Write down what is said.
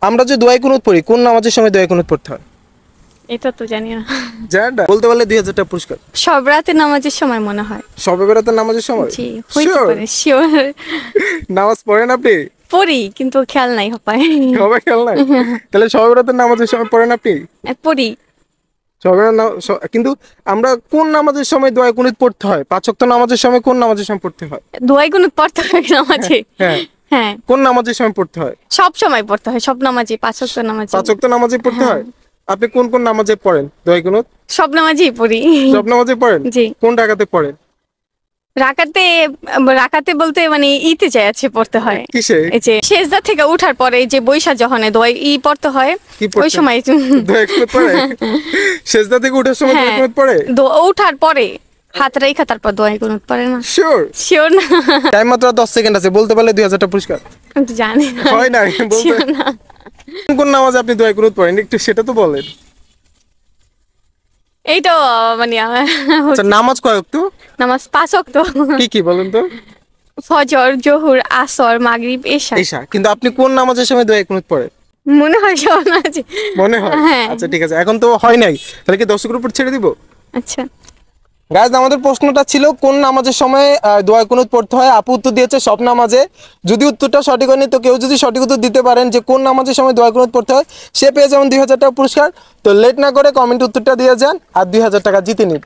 আমরা যে দোয়া কুনুত পড়ি কোন নামাজের সময় দোয়া কুনুত পড়তে হয়? এটা তো জানি না। জানেন না? বলতে পারলে 2000 টাকা পুরস্কার। সব রাতে নামাজের সময় মনে হয়। শবে বরাতের নামাজের সময়? জি, হইতে Sure? পারে, শিওর। নামাজ পড়েন আপনি? পড়ি কিন্তু খেয়াল নাই পায়। সবাই খেয়াল নাই? তাহলে শবে বরাতের নামাজের সময় পড়েন আপনি? পড়ি। কিন্তু আমরা কোন নামাজের সময় দোয়া কুনুত পড়তে হয়? 5 ওয়াক্ত নামাজের সময় কোন নামাজের সময় পড়তে হয়? দোয়াই কোনো পড়তে হয় নামাজে? হ্যাঁ, হ্যাঁ, কোন নামাজের সময় পড়তে হয়? সব সময় পড়তে হয়, সব নামাজে, 5 ওয়াক্ত নামাজে। 5 ওয়াক্ত নামাজে পড়তে হয়? আপনি কোন কোন নামাজে পড়েন দোয়া কুনুত? সব নামাজেই পড়ি। সব নামাজে পড়েন? জি। কোন রাকাতে পড়েন? রাকাতে, রাকাতে বলতে মানে ইতে যায় আছে পড়তে হয়। কিসে? এই যে সেজদা থেকে উঠার পরে যে বৈশা যখন দোয়া পড়তে হয়, কি ওই পড়তেন? সময়। দোয়া কুনুত পড়ে? সেজদা থেকে ওঠার সময় দোয়া হ্যাঁ, কুনুত পড়ে? উঠার পরে হাত রেখা তারপর দোয়া কুনুত পড়ে না? শিওর? শিওর না। টাইম মাত্র 10 সেকেন্ড আছে, বলতে পারলে 2000 টাকা পুরস্কার। আমি তো জানি না। হয় না বলতে। শিওর না। কোন কোন নামাজে আপনি দোয়া কুনুত পড়েন একটু সেটা তো বলেন। এই তো মানে আচ্ছা, নামাজ কয় ওয়াক্ত? নামাজ 5 ওয়াক্ত। কি কি বলেন তো? ফজর, জোহর, আসর, মাগরিব, এশা। ঈশা। কিন্তু আপনি কোন নামাজের সময় দোয়া কুনুত পড়েন? মনে হয় সব নামাজে। মনে হয়? হ্যাঁ। আচ্ছা ঠিক আছে, এখন তো হয় নাই, তাহলে কি দর্শকের উপর ছেড়ে দিব? আচ্ছা। গাইজ, আমাদের প্রশ্নটা ছিল কোন নামাজের সময় দোয়া কুনুত পড়তে হয়। আপু উত্তর দিয়েছে সব নামাজে। যদি উত্তরটা সঠিক হয়নি তো কেউ যদি সঠিক উত্তর দিতে পারেন যে কোন নামাজের সময় দোয়া কুনুত পড়তে হয়, সে পেয়ে যাবেন 2000 টাকা পুরস্কার। তো লেট না করে কমেন্ট উত্তরটা দিয়ে যান আর 2000 টাকা জিতে নিন।